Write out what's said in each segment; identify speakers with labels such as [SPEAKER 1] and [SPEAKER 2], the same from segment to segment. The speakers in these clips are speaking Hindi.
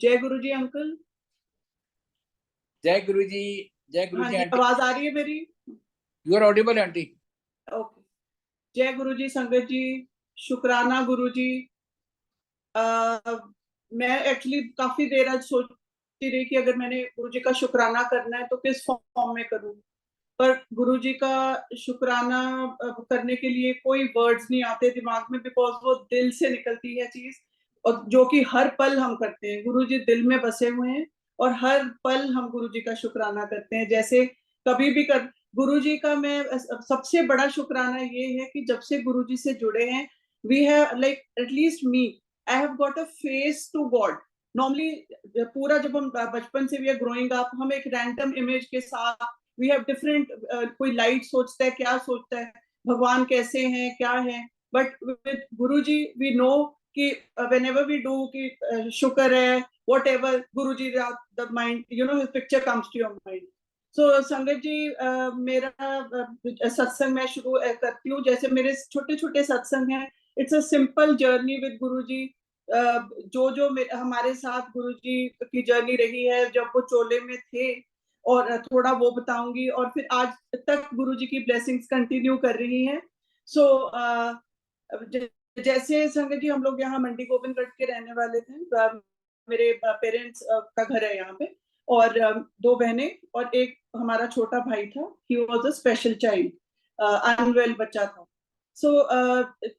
[SPEAKER 1] जय गुरु जी अंकल।
[SPEAKER 2] जय गुरु जी। जय गुरु
[SPEAKER 1] हाँ
[SPEAKER 2] जी
[SPEAKER 1] जी,
[SPEAKER 2] आंटी।
[SPEAKER 1] आवाज आ रही है मेरी?
[SPEAKER 2] You are audible aunty.
[SPEAKER 1] Okay. जय गुरु जी संगत जी, शुक्राना गुरु जी। मैं एक्चुअली काफी देर आज सोचती रही कि अगर मैंने गुरु जी का शुक्राना करना है तो किस फॉर्म में करूं, पर गुरु जी का शुक्राना करने के लिए कोई वर्ड्स नहीं आते दिमाग में, बिकॉज वो दिल से निकलती है चीज, और जो कि हर पल हम करते हैं। गुरु जी दिल में बसे हुए हैं और हर पल हम गुरु जी का शुक्राना करते हैं। जैसे कभी भी कर गुरु जी का मैं सबसे बड़ा शुक्राना ये है कि जब से गुरु जी से जुड़े हैं, we have like at least me, I have got a face to god. Normally पूरा जब हम बचपन से वी आर ग्रोइंग अप, हम एक रैंडम इमेज के साथ, वी हैव डिफरेंट, कोई लाइट सोचता है, क्या सोचता है, भगवान कैसे हैं, क्या है, but with Guru ji we know कि वेन एवर वी डू कि शुक्र है, whatever Guru ji, the mind, you know, his picture comes to your mind. So Sangat ji, मेरा सत्संग मैं शुरू करती हूँ। जैसे मेरे छोटे छोटे सत्संग हैं, it's a simple journey with Guru जी। जो जो हमारे साथ गुरु जी की जर्नी रही है जब वो चोले में थे, और थोड़ा वो बताऊंगी, और फिर आज तक गुरु जी की ब्लेसिंग्स कंटिन्यू कर रही हैं। सो जैसे संगत जी, हम लोग यहाँ मंडी गोविंदगढ़ के रहने वाले थे। मेरे पेरेंट्स का घर है यहाँ पे, और दो बहनें और एक हमारा छोटा भाई था। He was a special child, unwell बच्चा था। सो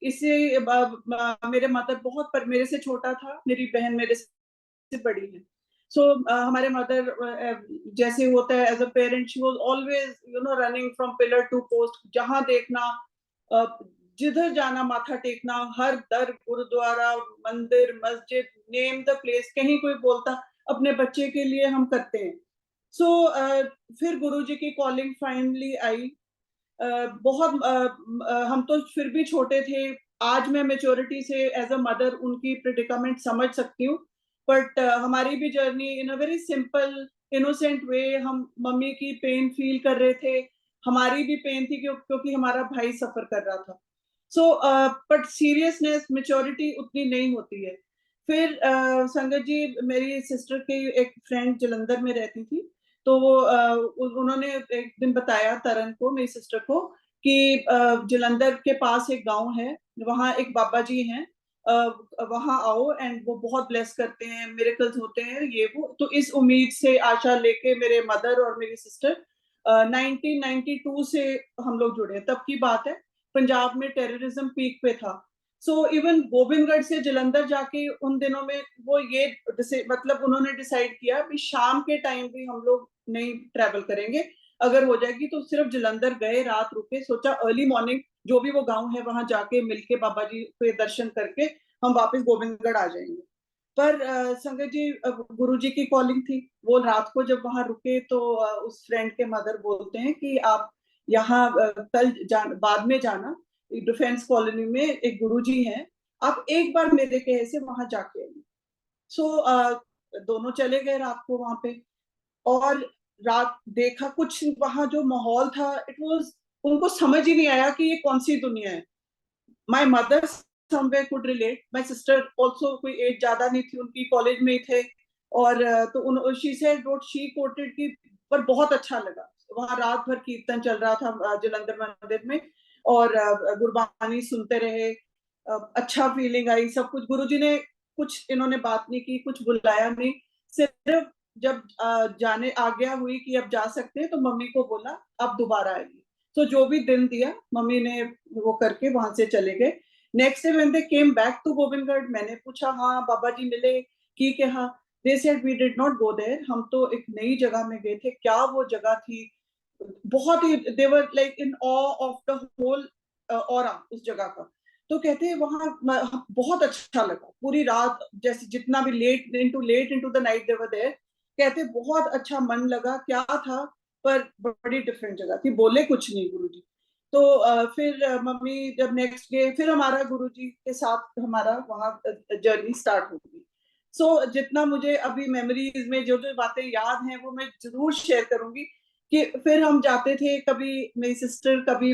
[SPEAKER 1] इसे मेरे मदर बहुत, पर मेरे से छोटा था, मेरी बहन मेरे से बड़ी है। सो हमारे मदर, जैसे होता है as a parent, she was always you know running from pillar to post. जहां देखना, जिधर जाना माथा टेकना, हर दर, गुरुद्वारा, मंदिर, मस्जिद, नेम द प्लेस, कहीं कोई बोलता अपने बच्चे के लिए हम करते हैं। सो फिर गुरुजी की कॉलिंग फाइनली आई। बहुत हम तो फिर भी छोटे थे। आज मैं मेच्योरिटी से एज अ मदर उनकी प्रिडिकामेंट समझ सकती हूँ, बट हमारी भी journey in a very simple innocent way, हम मम्मी की पेन फील कर रहे थे, हमारी भी पेन थी क्योंकि हमारा भाई सफर कर रहा था। सो बट सीरियसनेस, मेच्योरिटी उतनी नहीं होती है। फिर संगत जी, मेरी सिस्टर की एक फ्रेंड जलंधर में रहती थी, तो वो उन्होंने एक दिन बताया तरन को, मेरी सिस्टर को, कि जलंधर के पास एक गांव है, वहाँ एक बाबा जी हैं, वहाँ आओ एंड वो बहुत ब्लेस करते हैं, मिरेकल्स होते हैं, ये वो। तो इस उम्मीद से, आशा लेके मेरे मदर और मेरी सिस्टर 1992 से हम लोग जुड़े। तब की बात है, पंजाब में टेररिज्म पीक पे था। सो इवन गोविंदगढ़ से जलंधर जाके उन दिनों में वो ये मतलब उन्होंने डिसाइड किया कि शाम के टाइम भी हम लोग नहीं ट्रेवल करेंगे, अगर हो जाएगी तो सिर्फ जलंधर गए, रात रुके, सोचा अर्ली मॉर्निंग जो भी वो गांव है वहां जाके मिलके बाबा जी के दर्शन करके हम वापस गोविंदगढ़ आ जाएंगे। पर संगत जी, गुरु जी की कॉलिंग थी। वो रात को जब वहां रुके तो उस फ्रेंड के मदर बोलते हैं कि आप यहाँ कल बाद में जाना, डिफेंस कॉलोनी में एक गुरुजी हैं, आप एक बार मेरे कहे से वहां जाके आइए। सो दोनों चले गए रात को वहां पे, और रात देखा कुछ वहां जो माहौल था, इट वाज, उनको समझ ही नहीं आया कि ये कौन सी दुनिया है। माई mother somewhere could relate, my sister also, कोई एज ज्यादा नहीं थी उनकी, कॉलेज में ही थे, और तो she said what she coated की, पर बहुत अच्छा लगा। वहां रात भर कीर्तन चल रहा था जलंधर मंदिर में, और गुरबानी सुनते रहे, अच्छा फीलिंग आई, सब कुछ। गुरुजी ने कुछ, इन्होंने बात नहीं की, कुछ बुलाया नहीं, सिर्फ जब जाने आज्ञा हुई कि अब जा सकते हैं, तो मम्मी को बोला अब दोबारा आएगी। तो जो भी दिन दिया मम्मी ने वो करके वहां से चले गए। Next day when they came back to Govindgarh, मैंने पूछा हाँ बाबा जी मिले कि क्या, they said we did not go there, हम तो एक नई जगह में गए थे। क्या वो जगह थी, बहुत ही, they were like in awe of the whole aura उस जगह का। तो कहते हैं वहां बहुत अच्छा लगा, पूरी रात, जैसे जितना भी late into the night they were there, कहते बहुत अच्छा मन लगा। क्या था, पर बड़ी डिफरेंट जगह थी, बोले कुछ नहीं गुरुजी। तो फिर मम्मी जब नेक्स्ट डे, फिर हमारा गुरुजी के साथ हमारा वहाँ जर्नी स्टार्ट हो गई। सो जितना मुझे अभी मेमोरीज में जो जो बातें याद हैं वो मैं जरूर शेयर करूंगी। कि फिर हम जाते थे, कभी मेरी सिस्टर, कभी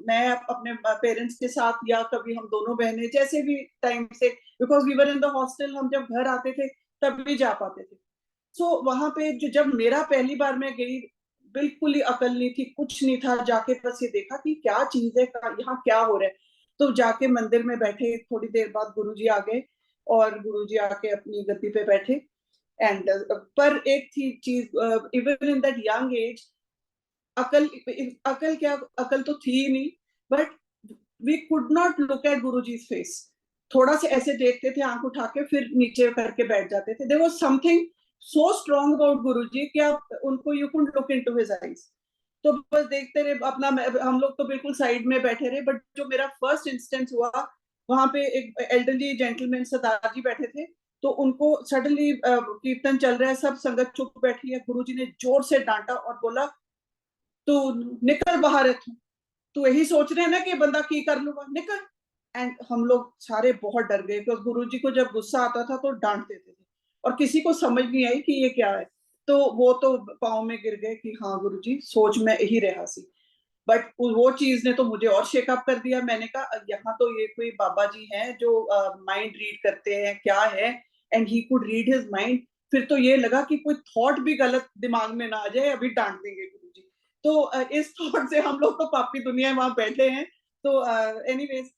[SPEAKER 1] मैं अपने पेरेंट्स के साथ, या कभी हम दोनों बहनें, जैसे भी टाइम से, because we were in the hostel, हम जब घर आते थे तभी जा पाते थे। सो वहां पे जो जब मेरा पहली बार मैं गई, बिल्कुल ही अकल नहीं थी, कुछ नहीं था, जाके बस ये देखा कि क्या चीज है, यहाँ क्या हो रहा है। तो जाके मंदिर में बैठे, थोड़ी देर बाद गुरुजी आ गए और गुरुजी आके अपनी गद्दी पे बैठे। एंड पर एक थी चीज, even in that young age, अकल अकल क्या, अकल तो थी ही नहीं, but we could not look at Guruji's face. थोड़ा सा ऐसे देखते थे आंख उठा के, फिर नीचे करके बैठ जाते थे। There was something so strong about Guruji कि आप उनको, you could look into his eyes. तो बस देखते रहे अपना, हम लोग तो बिल्कुल साइड में बैठे रहे। बट जो मेरा फर्स्ट इंस्टेंस हुआ, वहां पे एक एल्डरली जेंटलमैन सरदार जी बैठे थे, तो उनको सडनली कीर्तन चल रहा है, सब संगत चुप बैठी है, गुरुजी ने जोर से डांटा और बोला, तू निकल बाहर है, तू यही सोच रहे हैं ना कि बंदा की कर लूंगा, निकल। एंड हम लोग सारे बहुत डर गए, क्योंकि गुरुजी को जब गुस्सा आता था तो डांट देते थे, और किसी को समझ नहीं आई कि ये क्या है। तो वो तो पाँव में गिर गए कि हाँ गुरुजी, सोच में यही रहा सी। बट वो चीज ने तो मुझे और शेकअप कर दिया। मैंने कहा यहाँ तो ये कोई बाबा जी हैं जो माइंड रीड करते हैं, क्या है, and he could read his mind. फिर तो ये लगा कि कोई थॉट भी गलत दिमाग में ना आ जाए, अभी डांट देंगे गुरुजी। तो इस थॉट से हम लोग तो पापी दुनिया वहां बैठे हैं। तो एनीवेज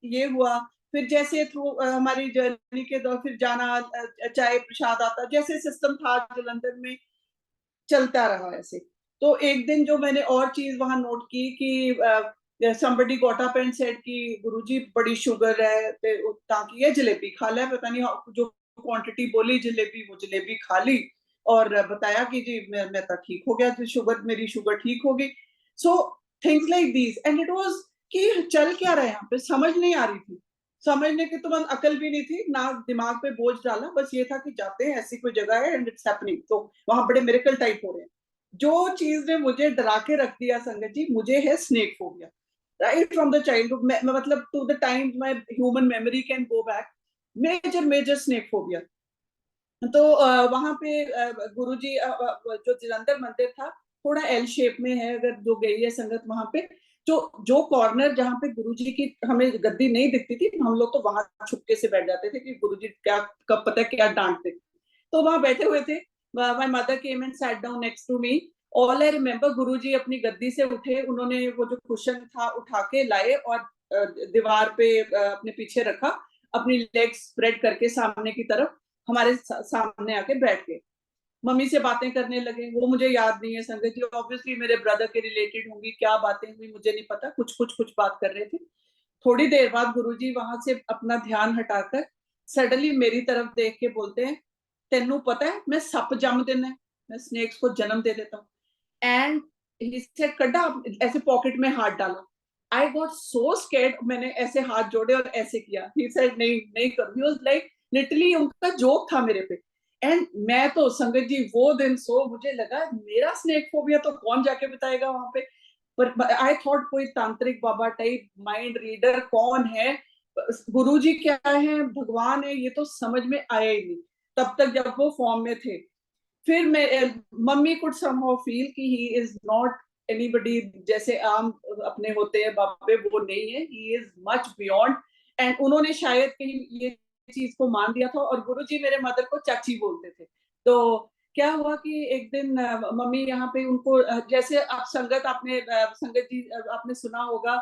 [SPEAKER 1] ये हुआ। फिर जैसे थ्रू हमारी जर्नी के दौर फिर जाना, चाय प्रसाद आता, जैसे सिस्टम था जलंधर में, चलता रहा ऐसे। तो एक दिन जो मैंने और चीज वहां नोट की कि somebody got up and said कि गुरुजी बड़ी शुगर है, ताकि ये जलेबी खा ले, पता नहीं जो क्वांटिटी बोली जलेबी, वो जलेबी खा ली और बताया कि जी मैं तो ठीक हो गया, शुगर, मेरी शुगर ठीक हो गई। So things like these, and it was कि चल क्या रहा है यहाँ पे, समझ नहीं आ रही थी। समझने की तो बस अकल भी नहीं थी ना, दिमाग पे बोझ डाला, बस ये था कि जाते हैं, ऐसी कोई जगह है एंड इट्स हैपनिंग, तो वहां बड़े मिरेकल टाइप हो रहे हैं। जो चीज ने मुझे डरा के रख दिया संगत जी, मुझे है snake phobia. Right from the childhood, मतलब to the time my human memory can go back, major major snake phobia. तो वहां पे गुरुजी, जो जलंधर मंदिर था, थोड़ा एल शेप में है, अगर जो गई है संगत वहां पे, जो जो कॉर्नर जहाँ पे गुरुजी की हमें गद्दी नहीं दिखती थी, हम लोग तो वहां छुपके से बैठ जाते थे कि गुरुजी क्या, कब पता क्या डांटते। तो वहां बैठे हुए थे, my mother came and sat down next to me. All I remember, Guruji अपनी गद्दी से उठे, उन्होंने वो जो कुशन था उठा के लाए और दीवार पे अपने पीछे रखा, अपनी लेग्स स्प्रेड करके सामने की तरफ हमारे सामने आके बैठ गए। मम्मी से बातें करने लगे, वो मुझे याद नहीं है संगत जी, ऑब्वियसली मेरे ब्रदर के रिलेटेड होंगी, क्या बातें हुई मुझे नहीं पता, कुछ कुछ कुछ बात कर रहे थे। थोड़ी देर बाद गुरुजी वहां से अपना ध्यान हटाकर सडनली मेरी तरफ देख के बोलते हैं, तेनू पता है मैं सप जम देना है, मैं स्नेक्स को जन्म दे देता हूँ। एंड ही सेड, कड्डा, ऐसे पॉकेट में हाथ डाला। आई गॉट सो स्कैर्ड, मैंने ऐसे हाथ जोड़े और ऐसे किया। ही सेड नहीं नहीं कर, ही वाज लाइक लिटरली उनका जोक था मेरे पे। एंड मैं तो संगत जी वो दिन सो, मुझे लगा मेरा स्नेक फोबिया तो कौन जाके बताएगा वहां पे। पर आई थॉट कोई तांत्रिक बाबा टाइप माइंड रीडर कौन है, गुरुजी क्या है, भगवान है, ये तो समझ में आया ही नहीं तब तक जब वो फॉर्म में थे। फिर मैं, मम्मी कुड समहाउ फील कि ही इज नॉट एनीबडी, जैसे आम अपने होते हैं बाबे, वो नहीं है, he is much beyond. And उन्होंने शायद कहीं ये चीज को मान दिया था, और गुरुजी मेरे मदर को चाची बोलते थे। तो क्या हुआ कि एक दिन मम्मी यहाँ पे उनको, जैसे आप संगत, आपने संगत जी आपने सुना होगा,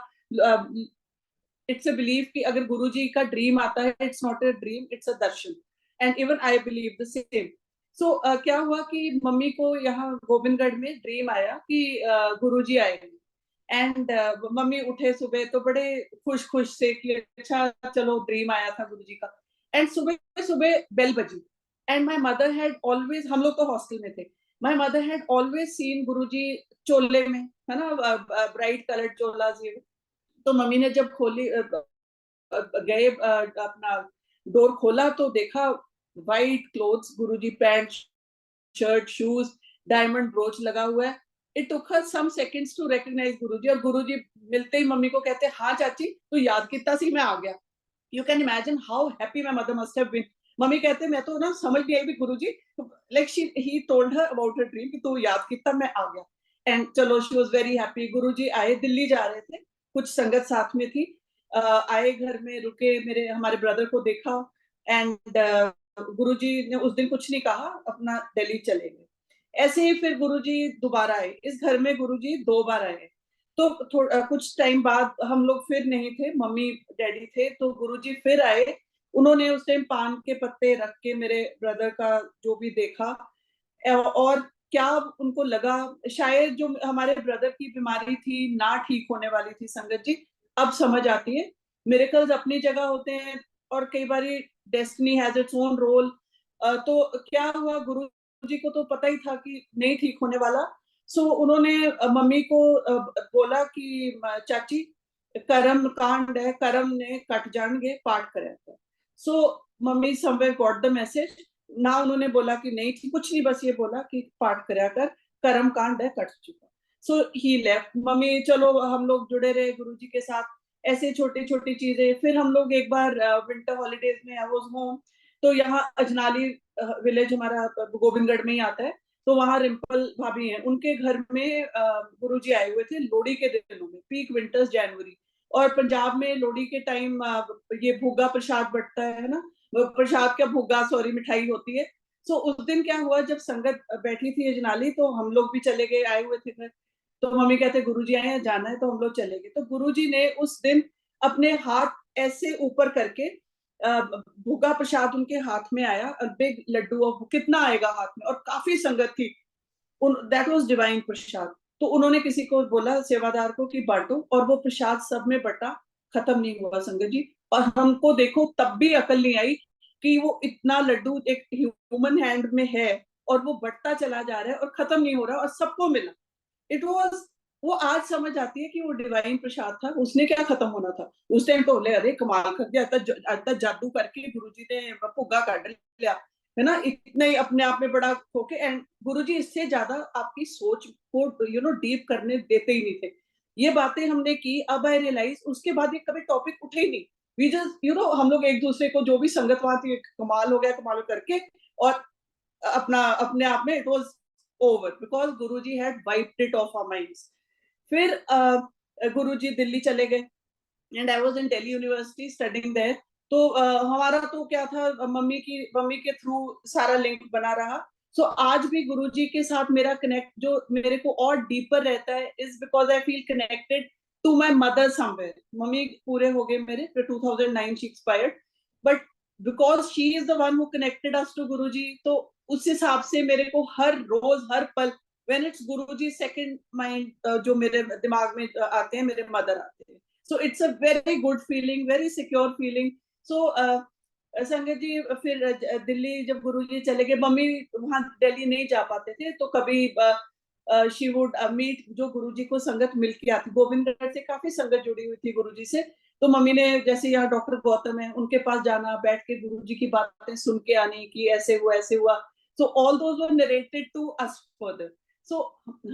[SPEAKER 1] इट्स अ बिलीव कि अगर गुरुजी का ड्रीम आता है, it's not a dream, it's a darshan. And even I believe the same. So क्या हुआ कि मम्मी को यहाँ गोविंदगढ़ में ड्रीम आया कि गुरुजी आएंगे। एंड मम्मी उठे सुबह तो बड़े खुश खुश से कि अच्छा चलो ड्रीम आया था गुरुजी का। एंड सुबह सुबह बेल बजी, and my mother had always, हम लोग तो हॉस्टल में थे, my mother had always seen Guruji चोले में, है ना, ब्राइट कलर्ड चोला ये। तो मम्मी ने जब खोली, गए अपना डोर खोला तो देखा white clothes, Guruji pant shirt shoes, diamond brooch लगा हुआ है। It took her some seconds to recognise Guruji, और गुरुजी मिलते ही मम्मी को कहते, हाँ चाची तू याद कितना सी, मैं आ गया। You can imagine how happy my mother must have been. Mummy कहते मैं तो ना समझ नहीं आई भी Guruji, like she he told her about her dream कि तू याद कितना, मैं आ गया। एंड चलो she was very happy. Guruji आए, दिल्ली जा रहे थे, कुछ संगत साथ में थी। आए, घर में रुके, मेरे हमारे ब्रदर को देखा। एंड गुरुजी ने उस दिन कुछ नहीं कहा, अपना दिल्ली चले गए। ऐसे ही फिर गुरुजी दोबारा आए, इस घर में गुरुजी 2 बार आए। तो कुछ टाइम बाद हम लोग फिर नहीं थे, मम्मी डैडी थे, तो गुरुजी फिर आए। उन्होंने उस टाइम पान के पत्ते रख के मेरे ब्रदर का जो भी देखा, और क्या उनको लगा, शायद जो हमारे ब्रदर की बीमारी थी ना ठीक होने वाली थी संगत जी, अब समझ आती है। मिरेकल्स अपनी जगह होते हैं और कई बार destiny has its own role. तो क्या हुआ, गुरु जी को तो पता ही था कि नहीं ठीक होने वाला। सो उन्होंने मम्मी को बोला कि चाची कर्म कांड है, कर्म ने कट जाएंगे, पाठ करें। So mummy somewhere got the message ना, उन्होंने बोला कि नहीं ठीक, कुछ नहीं, बस ये बोला कि पाठ करा कर, कर्म कांड है, कट चुका। सो ही लेफ्ट। मम्मी चलो हम लोग जुड़े रहे गुरुजी के साथ, ऐसे छोटी छोटी चीजें। फिर हम लोग एक बार विंटर हॉलीडेज में आई वाज होम, तो यहाँ अजनाली विलेज हमारा गोविंदगढ़ में ही आता है, तो वहां रिम्पल भाभी हैं, उनके घर में गुरुजी आए हुए थे लोहड़ी के दिनों में, पीक विंटर्स जनवरी। और पंजाब में लोहड़ी के टाइम ये भुग्गा प्रसाद बंटता है ना, प्रसाद क्या, भुग्गा सॉरी, मिठाई होती है। सो उस दिन क्या हुआ, जब संगत बैठी थी अजनाली, तो हम लोग भी चले गए, आए हुए थे घर। तो मम्मी कहते गुरुजी आए हैं, जाना है, तो हम लोग चले गए। तो गुरुजी ने उस दिन अपने हाथ ऐसे ऊपर करके, भुग्गा प्रसाद उनके हाथ में आया, और बिग लड्डू, और कितना आएगा हाथ में, और काफी संगत थी, दैट वाज डिवाइन प्रसाद। तो उन्होंने किसी को बोला, सेवादार को, कि बांटो, और वो प्रसाद सब में बटा, खत्म नहीं हुआ संगत जी। और हमको देखो तब भी अकल नहीं आई कि वो इतना लड्डू एक ह्यूमन हैंड में है, और वो बढ़ता चला जा रहा है और खत्म नहीं हो रहा, और सबको मिला। इट वाज, वो आज समझ आती है कि वो डिवाइन प्रसाद था, उसने क्या खत्म होना था। उस टाइम तो बोले अरे कमाल कर दिया, आता जादू करके गुरुजी ने भुग्गा काट लिया, है ना, इतना ही अपने आप में बड़ा होके। एंड गुरुजी इससे ज्यादा आपकी सोच को डीप करने देते ही नहीं थे। ये बातें हमने की, अब आई रियलाइज, उसके बाद ये कभी टॉपिक उठे ही नहीं। वी जस्ट हम लोग एक दूसरे को, जो भी संगत वहां थी, कमाल हो गया, कमाल करके, और अपना अपने आप में it was over, because Guruji had wiped it off our minds. फिर गुरुजी दिल्ली चले गए, and I was in Delhi university studying there. तो हमारा तो क्या था, मम्मी के थ्रू सारा लिंक बना रहा। सो आज भी गुरुजी के साथ मेरा कनेक्ट जो मेरे को और डीपर रहता है, is because I feel connected to my mother somewhere. Mummy पूरे हो गए मेरे, 2009 she expired, but because she is the one who connected us to Guruji. तो उस हिसाब से मेरे को हर रोज हर पल, when it's Guruji, second mind जो मेरे दिमाग में आते हैं, मेरे मदर आते हैं। So it's a very good feeling, very secure feeling. So संगत जी, फिर दिल्ली जब गुरुजी चले गए, मम्मी वहां दिल्ली नहीं जा पाते थे, तो कभी शी वुड मीट, जो गुरुजी को संगत मिल के आती, गोविंदगढ़ से काफी संगत जुड़ी हुई थी गुरुजी से। तो मम्मी ने, जैसे यहाँ डॉक्टर गौतम है, उनके पास जाना, बैठ के गुरुजी की बातें सुन के आनी, कि ऐसे हुआ ऐसे हुआ। So all those were narrated to us further. So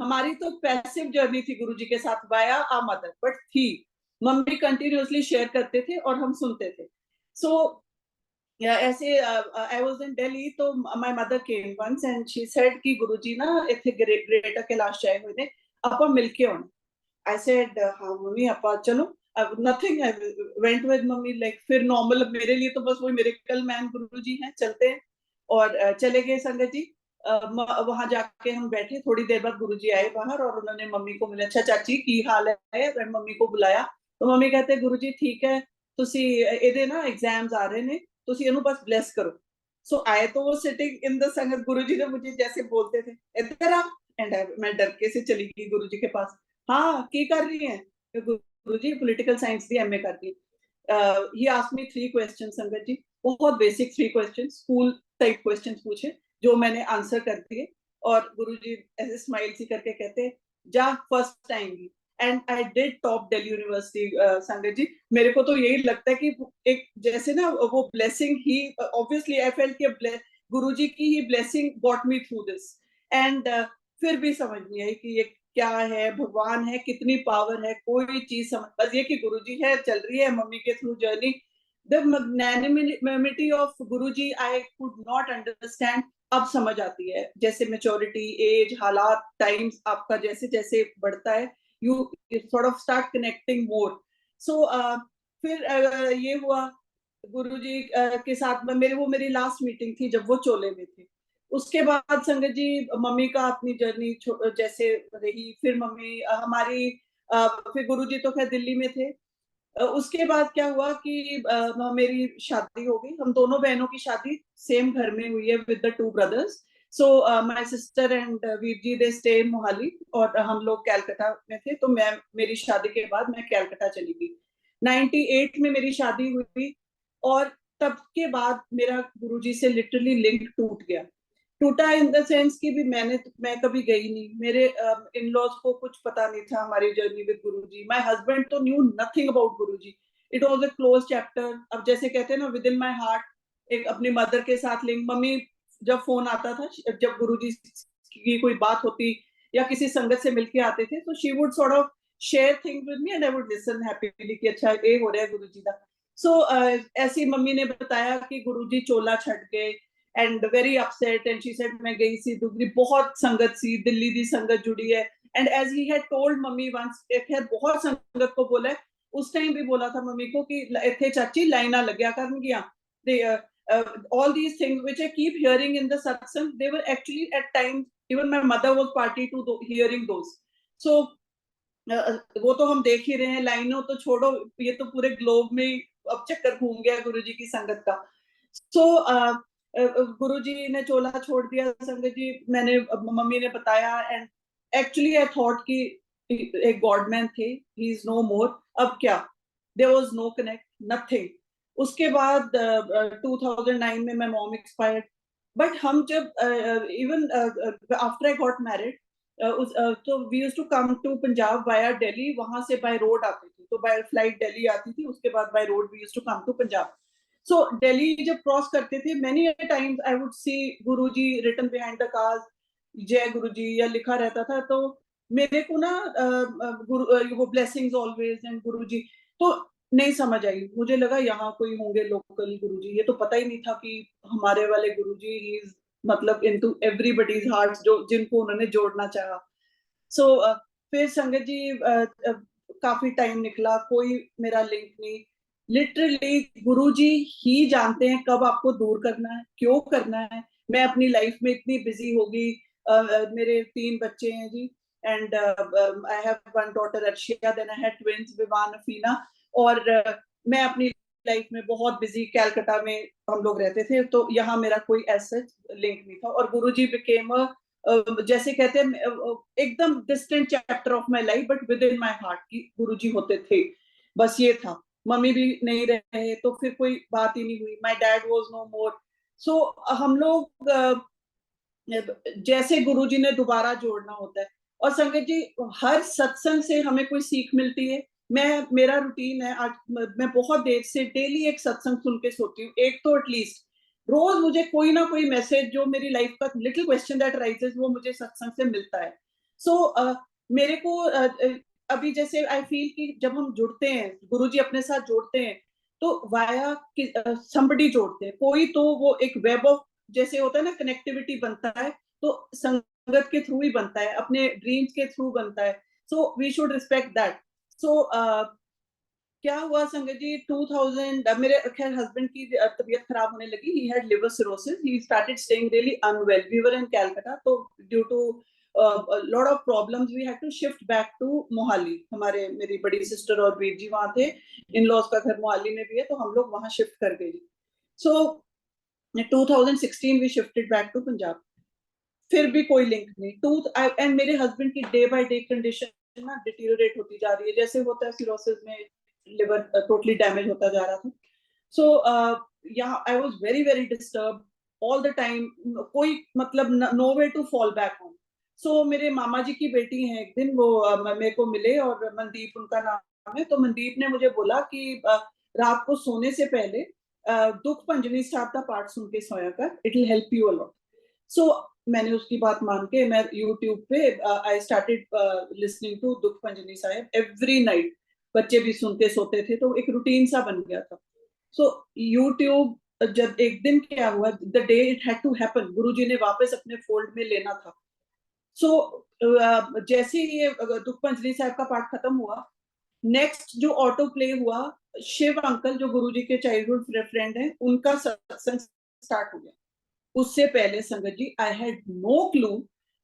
[SPEAKER 1] हमारी तो पैसिव जर्नी थी गुरुजी के साथ वाया आ मदर, बट थी, मम्मी कंटिन्यूअसली शेयर करते थे और हम सुनते थे। सो ऐसे आई वाज इन दिल्ली, तो my mother came once and she said कि गुरुजी ना इथे ग्रेटर कैलाश आए हुए ने, ਆਪਾਂ ਮਿਲ ਕੇ ਆਉਣਾ। आई सेड हाँ मम्मी, आपा चलो। अब nothing, I went with mummy, like फिर नॉर्मल, मेरे लिए तो बस वही मिरेकल मैन गुरुजी हैं, चलते हैं। और चले गए संगत जी। वहां जाके हम बैठे, थोड़ी देर बाद गुरुजी आए बाहर, और उन्होंने मम्मी को मिला, अच्छा चाची की हाल है, मम्मी को बुलाया। तो मम्मी कहते गुरुजी ठीक है, ਤੁਸੀਂ ਇਹਦੇ ना एग्जाम्स आ रहे ने, ਤੁਸੀਂ ਇਹਨੂੰ बस ब्लेस करो। सो आए तो वो सिटिंग इन द संगत, गुरुजी ने मुझे जैसे बोलते थे, इधर आ, एंड मैं डर के से चली गई गुरुजी के पास। हाँ की कर रही है, गुरुजी पॉलिटिकल साइंस दी एमए कर रही है। ही आस्क्ड मी 3 क्वेश्चन संगत जी, बहुत basic 3 question, school type question पूछे, जो मैंने आंसर कर दिए। और गुरुजी ऐसे स्माइल सी करके कहते, जा फर्स्ट आएंगी। And I did top Delhi university संगत जी। मेरे को तो यही लगता है कि एक जैसे ना वो ब्लेसिंग ही, ऑब्वियसली आई फेल्ट कि गुरुजी की ही blessing got me through this. And फिर भी समझ नहीं आई कि ये क्या है, भगवान है, कितनी पावर है, कोई चीज समझ, बस ये कि गुरुजी है, चल रही है मम्मी के through journey. The magnanimity of Guruji I could not understand, अब समझ आती है, जैसे मेच्योरिटी, एज, हालात, टाइम्स आपका जैसे जैसे बढ़ता है, you sort of start connecting more. So फिर ये हुआ, गुरुजी के साथ में मेरी लास्ट मीटिंग थी जब वो चोले में थे। उसके बाद संगत जी मम्मी का अपनी जर्नी जैसे रही, फिर मम्मी हमारी फिर गुरुजी तो खैर दिल्ली में थे। उसके बाद क्या हुआ कि मेरी शादी हो गई। हम दोनों बहनों की शादी सेम घर में हुई है with the two brothers. So my sister and Veer ji they stay in Mohali और हम लोग कैलकाटा में थे। तो मैं मेरी शादी के बाद मैं कैलकाटा चली गई। 98 में मेरी शादी हुई और तब के बाद मेरा गुरुजी से लिटरली लिंक टूट गया। टूटा इन द सेंस कि भी मैं कभी गई नहीं। मेरे इन लॉज को कुछ पता नहीं था हमारी journey with Guruji. My husband तो knew nothing about Guruji. It was a close chapter. अब जैसे कहते हैं ना विद इन माय हार्ट एक अपनी मदर के साथ लिंक। मम्मी जब फोन आता था, जब गुरुजी की कोई बात होती या किसी संगत से मिलके आते थे, तो she would sort of share things with me and I would listen happily कि अच्छा ये हो रहा है गुरुजी का। सो ऐसी मम्मी ने बताया कि गुरुजी चोला छट गए and very upset and she said मैं गई सी दुगरी बहुत संगत सी दिल्ली दी संगत जुड़ी है। And as he had told mummy once, खैर बहुत संगत को बोला है। उस टाइम भी बोला था मम्मी को कि इथे चाची लाइना लग्या करनगियां। they all these things which I keep hearing in the satsang, they were actually at times even my mother was party to hearing those. So वो तो हम देख ही रहे हैं। लाइनों तो छोड़ो, ये तो पूरे ग्लोब में अब चक्कर घूम गया गुरुजी की संगत का। सो गुरुजी ने चोला छोड़ दिया संगत जी। मैंने मम्मी ने बताया एंड एक्चुअली आई थॉट कि एक गॉडमैन थे, ही इज नो मोर। अब क्या, there was no connect, nothing. उसके बाद 2009 में माय मॉम एक्सपायर्ड। बट हम जब even after I got married तो we used to come to Punjab via Delhi. वहां से बाय रोड आते थे, तो बाय फ्लाइट दिल्ली आती थी, उसके बाद by road we used to come to Punjab. So Delhi जब क्रॉस करते थे many times I would see Guruji written behind the cars, जय गुरुजी या लिखा रहता था। तो मेरे को ना वो ब्लेसिंग्स ऑलवेज एंड गुरुजी तो नहीं समझ आई। मुझे लगा यहाँ कोई होंगे लोकल गुरुजी। ये तो पता ही नहीं था कि हमारे वाले गुरुजी ही इज मतलब इनटू एवरीबॉडीज हार्ट्स, जो जिनको उन्होंने जोड़ना चाहा। सो फिर संगत जी काफी टाइम निकला, कोई मेरा लिंक नहीं। लिटरली गुरुजी ही जानते हैं कब आपको दूर करना है, क्यों करना है। मैं अपनी लाइफ में इतनी बिजी हो गई। मेरे 3 बच्चे हैं जी and I have one daughter Arshiya, then I had twins Vivaan Afina. और मैं अपनी लाइफ में बहुत बिजी, कैलकाटा में हम लोग रहते थे, तो यहाँ मेरा कोई ऐसा लिंक नहीं था। और गुरुजी बिकेम जैसे कहते हैं एकदम distant chapter of my life, but with in my heart की गुरुजी होते थे। बस ये था। मम्मी भी नहीं रहे तो फिर कोई बात ही नहीं हुई। माय डैड वाज नो मोर। सो हम लोग जैसे गुरुजी ने दोबारा जोड़ना होता है। और संगत जी हर सत्संग से हमें कोई सीख मिलती है। मेरा रूटीन है, आज मैं बहुत देर से डेली एक सत्संग सुन के सोती हूँ, एक तो एटलीस्ट। रोज मुझे कोई ना कोई मैसेज जो मेरी लाइफ का लिटिल क्वेश्चन दैट राइजेस वो मुझे सत्संग से मिलता है। सो मेरे को अभी जैसे आई फील कि जब हम जुड़ते हैं, गुरुजी अपने साथ जोड़ते हैं, तो वाया somebody जोड़ते हैं कोई, तो वो एक वेब ऑफ जैसे होता है ना, कनेक्टिविटी बनता है। तो संगत के थ्रू ही बनता है, अपने ड्रीम्स के थ्रू बनता है। So we should respect that. So क्या हुआ संगत जी 2000 मेरे खैर हस्बैंड की तबीयत खराब होने लगी। He had liver cirrhosis, he started staying really unwell. We were in Calcutta, तो due to lot of problems we had to shift back to Mohali. हमारे मेरी बड़ी सिस्टर और वीर जी वहां थे, इन लॉज का घर मोहाली में भी है, तो हम लोग वहां शिफ्ट कर गए। So 2016 we shifted back to Punjab. फिर भी कोई लिंक नहीं। एंड मेरे हस्बैंड की डे बाय डे कंडीशन ना डिटीरियोरेट होती जा रही है, जैसे होता है सिरोसिस में लिवर टोटली डैमेज होता जा रहा था। सो यहाँ I was very very disturb all the time. कोई मतलब no way to fall back on. So मेरे मामा जी की बेटी है, एक दिन वो मेरे को मिले और मनदीप उनका नाम है। तो मनदीप ने मुझे बोला कि रात को सोने से पहले दुख पंजनी साहब का पाठ सुन के सोया कर, it will help you a lot. So मैंने उसकी बात मान के मैं यूट्यूब पे आई स्टार्टेड लिसनिंग टू दुख पंजनी साहिब एवरी नाइट। बच्चे भी सुनते सोते थे, तो एक रूटीन सा बन गया था। सो यूट्यूब जब एक दिन क्या हुआ, the day it had to happen, Guruji ने वापस अपने फोल्ड में लेना था। सो जैसे ही ये दुख पंजनी साहब का पाठ खत्म हुआ, नेक्स्ट जो ऑटो प्ले हुआ, शिव अंकल जो गुरुजी के चाइल्डहुड फ्रेंड हैं, उनका सत्संग स्टार्ट हो गया। उससे पहले संगत जी, आई हैड नो क्लू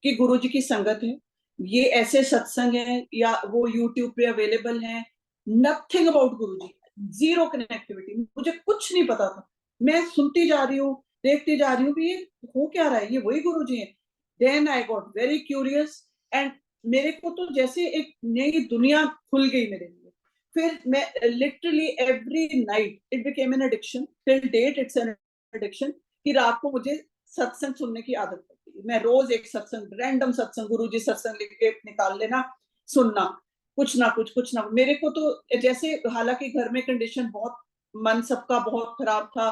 [SPEAKER 1] कि गुरुजी की संगत है, ये ऐसे सत्संग है या वो यूट्यूब पे अवेलेबल है। Nothing about Guruji, zero connectivity, मुझे कुछ नहीं पता था। मैं सुनती जा रही हूँ, देखती जा रही हूँ कि ये हो क्या रहा है, ये वही गुरुजी है। Then I got very curious and मेरे को तो जैसे एक नई दुनिया खुल गई मेरे लिए। फिर मैं literally every night it became an addiction, till date it's an addiction, कि रात को मुझे सत्संग सुनने की आदत पड़ती है। मैं रोज एक सत्संग, रैंडम सत्संग, गुरुजी सत्संग लिख के निकाल लेना, सुनना, कुछ ना कुछ ना। मेरे को तो जैसे, हालांकि घर में कंडीशन बहुत, मन सबका बहुत खराब था,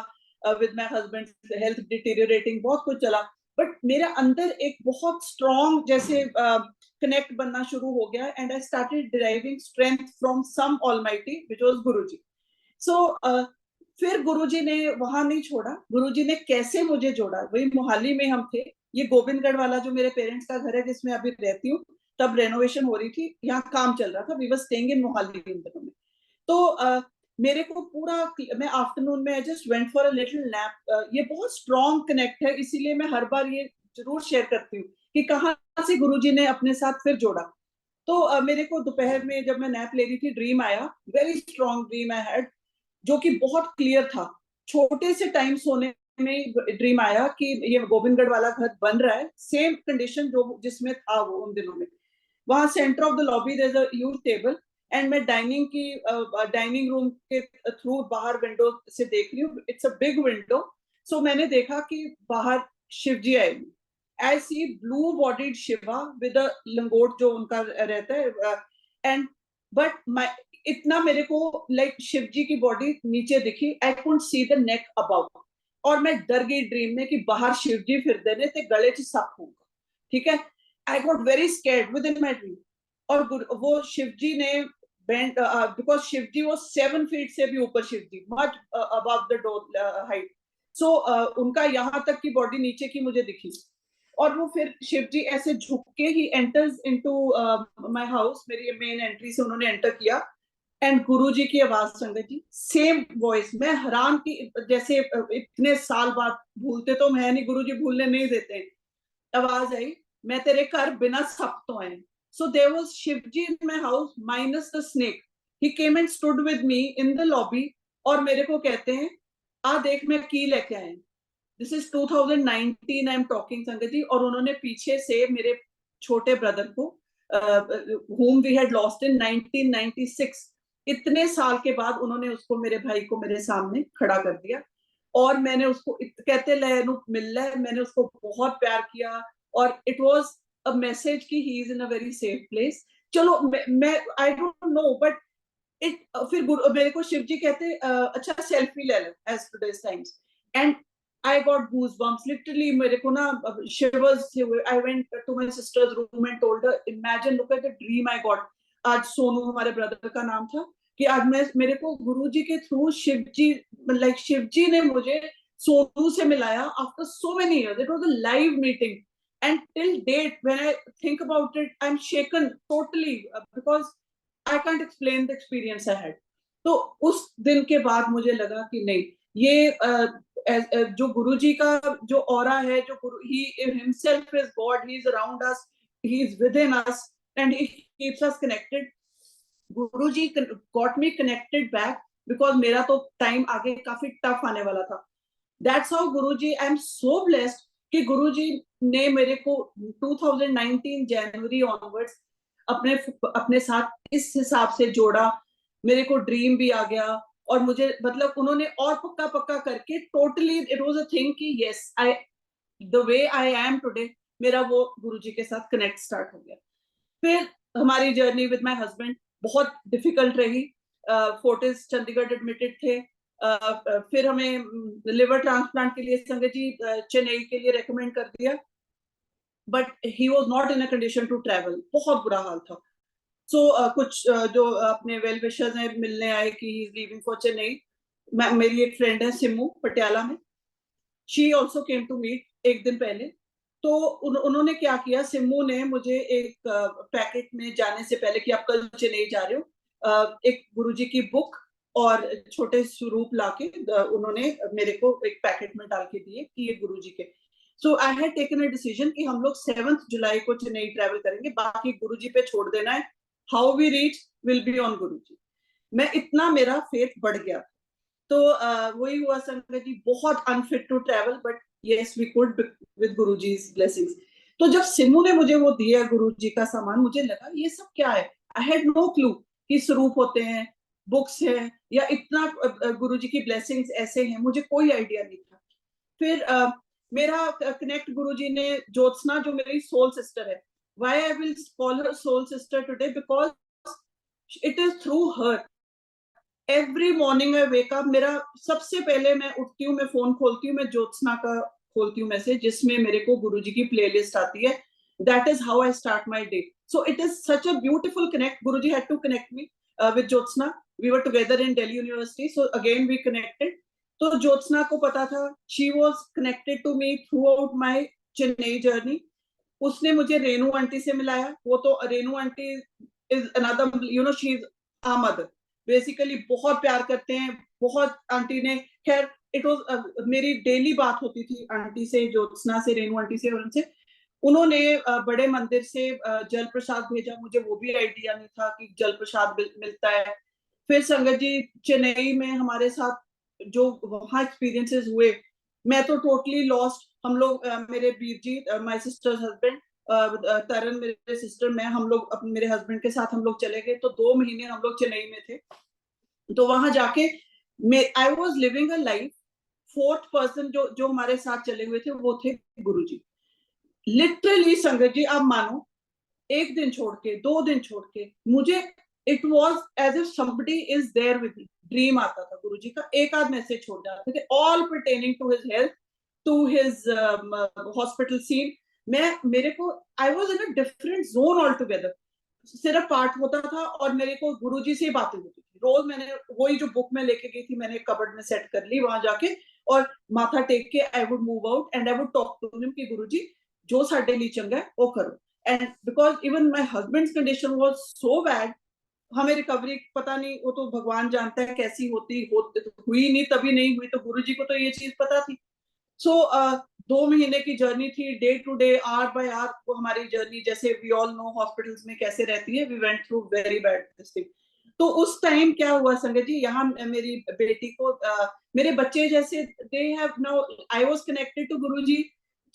[SPEAKER 1] with my husband health deteriorating, बहुत कुछ चला, बट मेरे अंदर एक बहुत स्ट्रॉन्ग जैसे कनेक्ट बनना शुरू हो गया and I started deriving strength from some almighty which was Guruji. So फिर गुरुजी ने वहां नहीं छोड़ा। गुरुजी ने कैसे मुझे जोड़ा, वही मोहाली में हम थे, ये गोविंदगढ़ वाला जो मेरे पेरेंट्स का घर है जिसमें अभी रहती हूँ, तब रेनोवेशन हो रही थी, यहाँ काम चल रहा था, we were staying in Mohali इन दिनों में। तो मेरे को पूरा, मैं आफ्टरनून में I just went for a little nap. ये बहुत स्ट्रॉन्ग कनेक्ट है, इसीलिए मैं हर बार ये जरूर शेयर करती हूँ कि कहाँ से गुरुजी ने अपने साथ फिर जोड़ा। तो मेरे को दोपहर में जब मैं नैप ले रही थी, ड्रीम आया, very strong dream I had, जो कि बहुत क्लियर था। छोटे से टाइम सोने में ड्रीम आया कि ये गोविंदगढ़ वाला घर बन रहा है, सेम कंडीशन जो जिसमें था वो उन दिनों में। वहां centre of the lobby there is a huge table and मैं डाइनिंग रूम के थ्रू बाहर विंडो से देख रही हूँ, it's a big window. So मैंने देखा कि बाहर शिव जी आए, I see blue bodied Shiva with a लंगोट जो उनका रहता है, एंड बट माय, इतना मेरे को लाइक शिव जी की बॉडी नीचे दिखी, I couldn't see the neck above, और मैं डर गई ड्रीम में कि बाहर शिव जी फिर देने ते गले च सप होगा, ठीक है। आई got very scared with in my dream. और वो शिव जी ने बेंट, बिकॉज शिव जी वो 7 फीट से भी ऊपर, Shiv ji much above the door height. So उनका यहाँ तक की बॉडी नीचे की मुझे दिखी, और वो फिर शिव जी ऐसे झुक के he enters into my house, मेरी मेन एंट्री से उन्होंने एंटर किया, एंड गुरुजी की आवाज, संगत जी सेम वॉइस। मैं हैरान की, जैसे इतने साल बाद, भूलते तो मैं नहीं, गुरुजी भूलने नहीं देते। आवाज आई, मैं तेरे घर बिना सप तो आए। So there was Shivji in my house minus the snake. He came and stood with me in the lobby, और मेरे को कहते हैं, आ देख मैं की लेके आए। This is 2019 I am talking, संगत जी। और उन्होंने पीछे से मेरे छोटे ब्रदर को, whom we had lost in 1996, इतने साल के बाद उन्होंने उसको, मेरे भाई को मेरे सामने खड़ा कर दिया, और मैंने उसको कहते लहनू मिल है, मैंने उसको बहुत प्यार किया, और इट वाज अ मैसेज कि he is in a very safe place. चलो मैं I don't know, but it, फिर मेरे को शिव जी कहते, अच्छा सेल्फी ले लो as today's times, and I got goose bumps literally. मेरे को ना शिवर्स हुए। I went to my sister's room and told her, imagine, look at the dream I got. आज सोनू हमारे ब्रदर का नाम था, कि आज मैं, मेरे को गुरुजी के थ्रू शिव जी, लाइक शिव जी ने मुझे सोनू से मिलाया after so many years. It was a live meeting, and till date when I think about it I'm shaken totally, because I can't explain the experience I had. तो उस दिन के बाद मुझे लगा कि नहीं, ये जो गुरुजी का जो ऑरा है, जो गुरु, he himself is God, he is around us, he is within us and he keeps us connected. Guruji got me connected back, because मेरा तो टाइम आगे काफी टफ आने वाला था। That's how Guruji, I am so blessed कि गुरुजी ने मेरे को 2019 जनवरी ऑनवर्ड्स अपने अपने साथ इस हिसाब से जोड़ा। मेरे को ड्रीम भी आ गया, और मुझे मतलब उन्होंने और पक्का पक्का करके, totally it was a thing कि yes, I, the way I am today, मेरा वो गुरुजी के साथ कनेक्ट स्टार्ट हो गया। फिर हमारी जर्नी विद माय हस्बैंड बहुत डिफिकल्ट रही। फोर्टिस चंडीगढ़ एडमिटेड थे। फिर हमें लिवर ट्रांसप्लांट के लिए संगत जी चेन्नई के लिए रेकमेंड कर दिया, but he was not in a condition to travel, बहुत बुरा हाल था। सो कुछ जो अपने वेल विशर्स हैं मिलने आए कि he is leaving for Chennai. मेरी एक फ्रेंड है सिमू पटियाला में, she also came to meet एक दिन पहले। तो उन्होंने क्या किया, सिमू ने मुझे एक पैकेट में जाने से पहले कि आप कल चेन्नई जा रहे हो, एक गुरुजी की बुक और छोटे स्वरूप लाके उन्होंने मेरे को एक पैकेट में डाल के दिए कि ये गुरुजी के। So I had taken a decision कि हम लोग 7 जुलाई को चेन्नई ट्रैवल करेंगे, बाकी गुरुजी पे छोड़ देना है, how we reach will be on Guruji. मैं इतना मेरा फेथ बढ़ गया। तो वही हुआ संगत जी, बहुत unfit to travel but yes we could with Guruji's blessings. तो जब सिमू ने मुझे वो दिया गुरुजी का सामान, मुझे लगा ये सब क्या है, आई हैड नो क्लू कि स्वरूप होते हैं, बुक्स है, या इतना गुरुजी की ब्लेसिंग्स ऐसे हैं, मुझे कोई आइडिया नहीं था। फिर मेरा कनेक्ट गुरुजी ने ज्योत्सना जो मेरी सोल सिस्टर है, why I will call her soul sister today, because it is through her every morning I wake up, मेरा सबसे पहले मैं उठती हूँ, मैं फोन खोलती हूँ, मैं ज्योत्सना का खोलती हूँ मैसेज, जिसमें मेरे को गुरुजी की प्लेलिस्ट आती है। That is how I start my day. So it is such a beautiful connect. Guruji had to connect me with Jyotsna, we were together in Delhi university, so again we connected. तो ज्योत्सना को पता था, she was connected to me throughout my Chennai journey. उसने मुझे रेनू आंटी से मिलाया। वो तो Renu aunty is another, you know, she is our mother, basically बहुत प्यार करते हैं, बहुत। आंटी ने, खैर इट वाज मेरी डेली बात होती थी आंटी से, ज्योत्सना से, रेनू आंटी से, और उनसे। उन्होंने बड़े मंदिर से जल प्रसाद भेजा, मुझे वो भी आइडिया नहीं था कि जल प्रसाद मिलता है। फिर संगत जी, चेन्नई में हमारे साथ जो वहाँ एक्सपीरियंसेस हुए, मैं तो टोटली लॉस्ट। हम लोग मेरे Veer ji, my sister's husband, तरन मेरे सिस्टर, मैं, हम लोग अपने मेरे हस्बैंड के साथ हम लोग चले गए। तो 2 महीने हम लोग चेन्नई में थे। तो वहां जाके I was living a life. Fourth person जो जो हमारे साथ चले हुए थे वो थे गुरुजी। लिटरली संगत जी, आप मानो, एक दिन छोड़ के, 2 दिन छोड़ के, मुझे it was as if somebody is there with me. Dream आता था गुरुजी का, एक आध मैसेज छोड़ जाते थे, all pertaining to his health, to his hospital scene. मैं, मेरे को, I was in a different zone all together. सिर्फ पाठ होता था और मेरे को गुरुजी से ही बातें होती थी रोज। मैंने वही जो बुक में लेके गई थी, मैंने कबर्ड में सेट कर ली वहां जाके, और माथा टेक के I would move out and I would talk to him कि गुरुजी जो साडे लिए चंगा है वो करो। And because even my husband's condition was so bad, हमें रिकवरी पता नहीं, वो तो भगवान जानता है कैसी हुई नहीं, तभी नहीं हुई। तो गुरुजी को तो ये चीज पता थी। सो 2 महीने की जर्नी थी, day to day, hour by hour, वो हमारी जर्नी, जैसे वी ऑल नो हॉस्पिटल्स में कैसे रहती है, we went through very bad this thing. तो उस टाइम क्या हुआ संगत जी, यहाँ मेरी बेटी को, मेरे बच्चे जैसे, they have now, I was connected to Guruji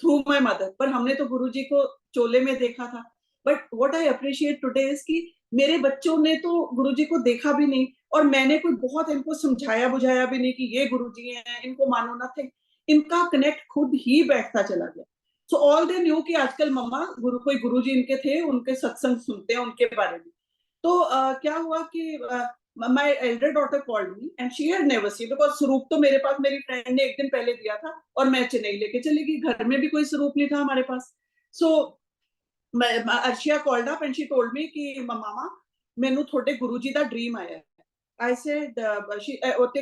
[SPEAKER 1] through my mother, पर हमने तो गुरुजी को चोले में देखा था। But what I appreciate today is कि मेरे बच्चों ने तो गुरुजी को देखा भी नहीं, और मैंने कोई बहुत इनको समझाया बुझाया भी नहीं कि ये गुरुजी हैं, इनको मानो, नथिंग। इनका कनेक्ट खुद ही बैठता चला गया। सो ऑल दे न्यू कि आजकल मम्मा कोई गुरुजी इनके थे, उनके सत्संग सुनते हैं, उनके बारे में। तो क्या हुआ कि my Elder daughter called me and she had never seen, because स्वरूप तो मेरे पास मेरी फ्रेंड ने एक दिन पहले दिया था और मैं चेन्नई लेके चली गई, घर में भी कोई स्वरूप नहीं था हमारे पास। So Arshiya called up and she told me कि मामा, मैनू थोड़े गुरुजी दा ड्रीम आया है। आई सेड,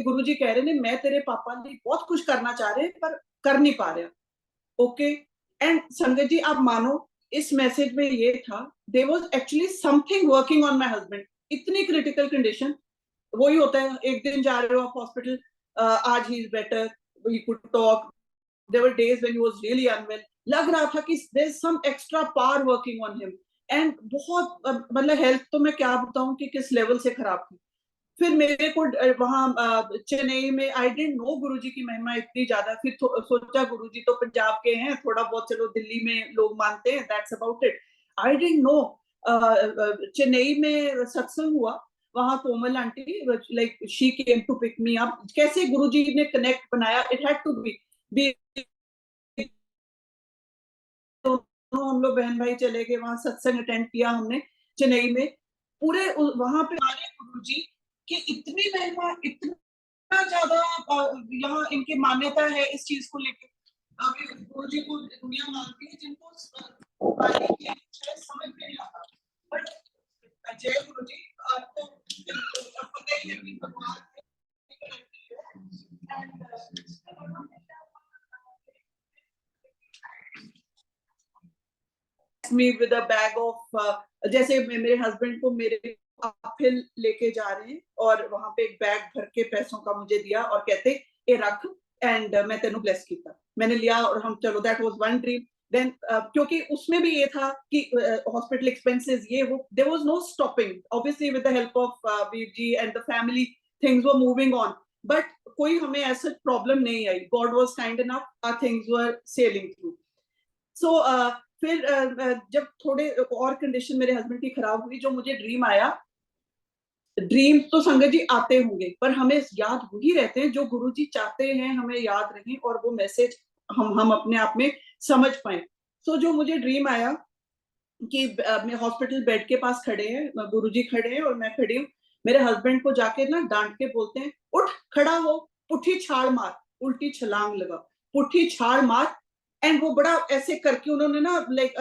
[SPEAKER 1] गुरुजी कह रहे ने मैं तेरे पापा लिए बहुत कुछ करना चाह रहे पर कर नहीं पा रहा। ओके। एंड संगत जी, आप मानो, इस मैसेज में ये था, there was actually something working on my husband. इतनी क्रिटिकल कंडीशन, वही होता है, एक दिन जा रहे हो आप हॉस्पिटल, आज he is better, he could talk, there were days when he was really unwell. लग रहा था कि there is some extra power working on him. एंड बहुत मतलब हेल्थ तो मैं क्या बताऊं कि किस लेवल से खराब थी। फिर मेरे को वहां चेन्नई में, आई डेंट नो गुरुजी की महिमा इतनी ज्यादा। फिर सोचा गुरुजी तो पंजाब के हैं, थोड़ा बहुत चलो दिल्ली में लोग मानते हैं, that's about it. I don't know. Chennai में सत्संग हुआ, वहां Komal aunty, like she came to pick me up. कैसे गुरुजी ने कनेक्ट बनाया, इट हैड टू बी, दोनों हम लोग बहन भाई चले गए वहां, सत्संग अटेंड किया हमने चेन्नई में। पूरे वहां पे हमारे गुरुजी की इतनी महिमा, इतना ज्यादा यहाँ इनकी मान्यता है इस चीज को लेकर। अभी गुरुजी को दुनिया मानती है, जिनको समझ नहीं आता। बट जय गुरुजी, आपको पता ही है कि भगवान me with a bag of जैसे मेरे हस्बैंड को मेरे अपहिल लेके जा रहे हैं और वहां पे एक बैग भर के पैसों का मुझे दिया और कहते ये रख एंड मैं तेनू ब्लेस किया। मैंने लिया और हम चलो, that was one dream. Then क्योंकि उसमें भी ये था कि हॉस्पिटल एक्सपेंसेस ये वो, there was no stopping, obviously with the help of Veer ji and the family things were moving on, but कोई हमें ऐसा प्रॉब्लम नहीं आई। God was kind enough, our things were sailing through. So फिर जब थोड़े और कंडीशन मेरे हस्बैंड की खराब हुई, जो मुझे ड्रीम आया, ड्रीम तो संगत जी आते होंगे पर हमें याद वही रहते हैं जो गुरुजी चाहते हैं हमें याद रहे और वो मैसेज हम अपने आप में समझ पाए। सो जो मुझे ड्रीम आया कि मैं हॉस्पिटल बेड के पास खड़े हैं, गुरुजी खड़े हैं और मैं खड़ी हूँ, मेरे हस्बैंड को जाके ना डांट के बोलते हैं, उठ खड़ा हो, पुट्ठी छाल मार, उल्टी छलांग लगा, पुट्ठी छाल मार। एंड वो बड़ा ऐसे करके उन्होंने ना लाइक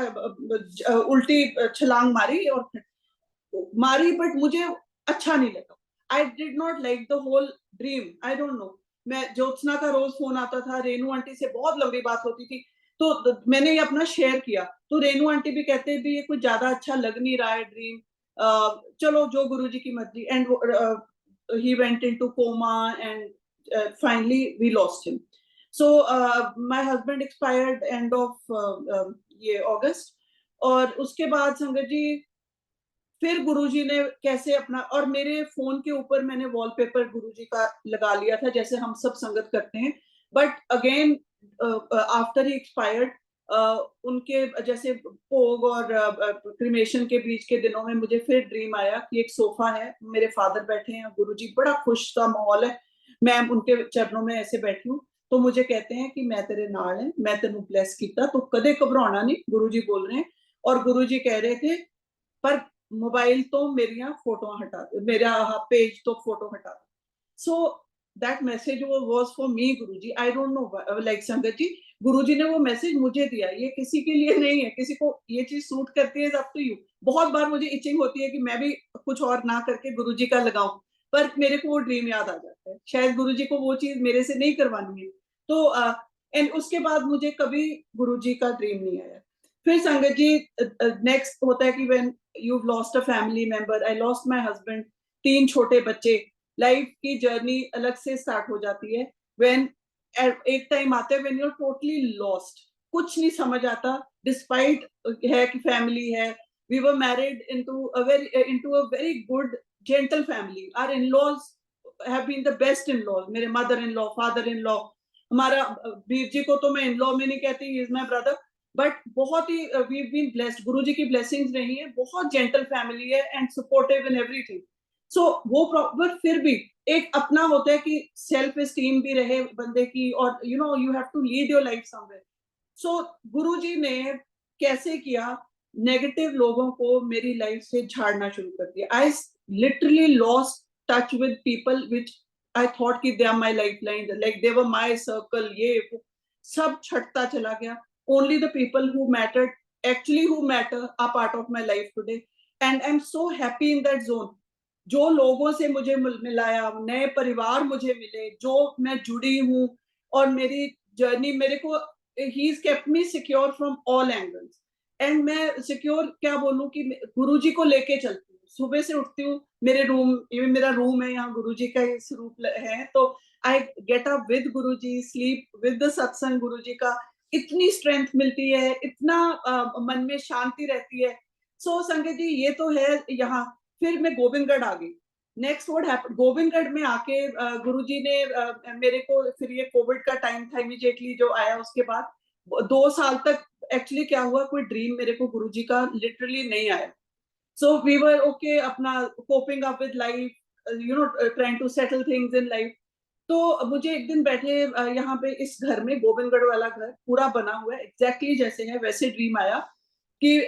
[SPEAKER 1] उल्टी छलांग मारी और मारी, बट मुझे अच्छा नहीं लगा। I did not like the whole dream, I don't know. मैं ज्योत्सना का रोज फोन आता था, रेनू आंटी से बहुत लंबी बात होती थी, तो मैंने ये अपना शेयर किया, तो रेनू आंटी भी कहते भी ये कुछ ज्यादा अच्छा लग नहीं रहा है ड्रीम, चलो जो गुरुजी की मर्जी। And he went into coma and finally we lost him. So my husband expired end of ये अगस्त। और उसके बाद संगत जी फिर गुरुजी ने कैसे अपना, और मेरे फोन के ऊपर मैंने वॉलपेपर गुरुजी का लगा लिया था जैसे हम सब संगत करते हैं। But again after he expired, उनके जैसे भोग और क्रिमेशन के बीच के दिनों में मुझे फिर ड्रीम आया कि एक सोफा है, मेरे फादर बैठे हैं, गुरुजी, बड़ा खुश सा माहौल है, मैं उनके चरणों में ऐसे बैठी हूँ, तो मुझे कहते हैं कि मैं तेरे नाल है, मैं तेनू ब्लेस किया, तो कदे घबराना नहीं, गुरुजी बोल रहे हैं। और गुरुजी कह रहे थे पर मोबाइल तो मेरिया फोटो हटा, मेरा पेज तो फोटो हटा। So that message was for me Guruji, I don't know like संगत जी, गुरुजी ने वो मैसेज मुझे दिया, ये किसी के लिए नहीं है, किसी को ये चीज सूट करती है अप टू यू। बहुत बार मुझे इचिंग होती है कि मैं भी कुछ और ना करके गुरुजी का लगाऊं, पर मेरे को वो ड्रीम याद आ जाता है, शायद गुरुजी को वो चीज मेरे से नहीं करवानी है। तो एंड उसके बाद मुझे कभी गुरुजी का ड्रीम नहीं आया। फिर संगत जी नेक्स्ट होता है कि when you've lost a family member, I lost my husband, 3 छोटे बच्चे, लाइफ की जर्नी अलग से स्टार्ट हो जाती है। when एक टाइम आता है when you're totally lost, कुछ नहीं समझ आता, डिस्पाइट है कि फैमिली है, we were married into a very good gentle family, our in-laws have been the best in-laws, मेरे mother-in-law, father-in-law, हमारा वीर जी को तो मैं इन-लॉ में नहीं कहती, he is my brother, but बहुत ही वी बीन ब्लेस्ड, गुरुजी की ब्लेसिंग्स रही है, बहुत जेंटल फैमिली है एंड सपोर्टिव इन एवरीथिंग। सो वो प्रॉपर फिर भी एक अपना होता है कि सेल्फ एस्टीम भी रहे बंदे की, और you know you have to lead your life somewhere. So Guruji ने कैसे किया, नेगेटिव लोगों को मेरी लाइफ से झाड़ना शुरू कर दिया। I literally lost touch with people which I thought कि they are my lifeline, like they were my circle, ये वो सब छटता चला गया। only the people who mattered, actually who matter, are part of my life today, and I'm so happy in that zone। जो लोगों से मुझे मिलाया, नए परिवार मुझे मिले, जो मैं जुड़ी हूँ, और मेरी जर्नी मेरे को he's kept me secure from all angles। And मैं सिक्योर क्या बोलूं कि गुरुजी को लेके चलती हूँ, सुबह से उठती हूँ, मेरे रूम, ये मेरा रूम है, यहाँ गुरुजी का स्वरूप है, तो I get up with Guruji, sleep with the सत्संग गुरुजी का, इतनी स्ट्रेंथ मिलती है, इतना मन में शांति रहती है। सो संगत जी ये तो है यहाँ। फिर मैं गोविंदगढ़ आ गई। नेक्स्ट व्हाट हैपेंड, गोविंदगढ़ में आके गुरुजी ने मेरे को, फिर ये कोविड का टाइम था इमीडिएटली जो आया, उसके बाद 2 साल तक एक्चुअली क्या हुआ, कोई ड्रीम मेरे को गुरुजी का लिटरली नहीं आया। सो वी वर ओके, अपना coping up with life, you know trying to settle things in life. तो मुझे एक दिन बैठे यहाँ पे इस घर में, गोविंदगढ़ वाला घर पूरा बना हुआ है एग्जैक्टली जैसे है वैसे, ड्रीम आया कि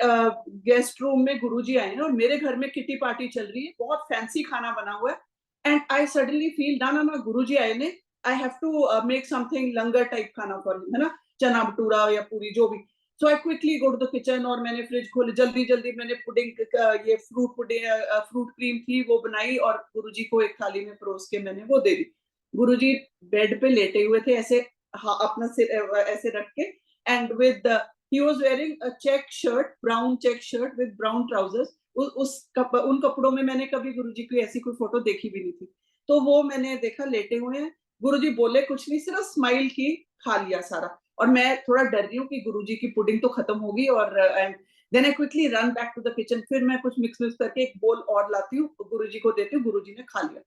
[SPEAKER 1] गेस्ट रूम में गुरुजी आए हैं और मेरे घर में किटी पार्टी चल रही है, बहुत फैंसी खाना बना हुआ है। एंड आई सडनली फील ना ना ना, गुरुजी आए ने, I have to make something langar type खाना फॉर हिम, है ना, चना भटूरा या पूरी जो भी। So I quickly go to the kitchen और मैंने फ्रिज खोली, जल्दी जल्दी मैंने पुडिंग, ये फ्रूट पुडिंग, फ्रूट क्रीम थी वो बनाई और गुरुजी को एक थाली में परोस के मैंने वो दे दी। गुरुजी बेड पे लेटे हुए थे ऐसे, हाँ, अपना सिर ऐसे रख के, and with he was wearing a check shirt, brown check shirt with brown trousers. उन कपड़ों में मैंने कभी गुरुजी की ऐसी कोई फोटो देखी भी नहीं थी। तो वो मैंने देखा लेटे हुए हैं, गुरुजी बोले कुछ नहीं, सिर्फ स्माइल की, खा लिया सारा। और मैं थोड़ा डर रही हूँ कि गुरुजी की पुडिंग तो खत्म होगी, और then I quickly run back to the kitchen. फिर मैं कुछ मिक्स करके एक बोल और लाती हूँ, गुरुजी को देती हूँ, गुरुजी ने खा लिया।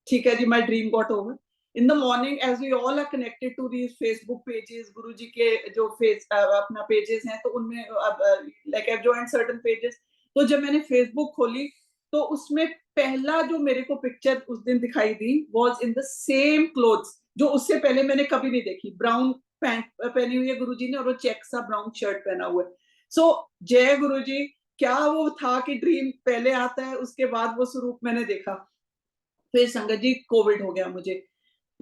[SPEAKER 1] ठीक है जी, my dream got over. In the morning as we all are connected to these Facebook pages, Guruji के जो अपना पेजेस हैं, तो उनमें like I joined certain pages. तो जब मैंने फेसबुक खोली तो उसमें पहला जो मेरे को पिक्चर उस दिन दिखाई दी was in the same clothes जो उससे पहले मैंने कभी नहीं देखी। ब्राउन पैंट पहनी हुई है गुरुजी ने, और वो चेक सा ब्राउन शर्ट पहना हुआ है। सो जय गुरुजी, क्या वो था कि ड्रीम पहले आता है, उसके बाद वो स्वरूप मैंने देखा। फिर संगत जी कोविड हो गया मुझे।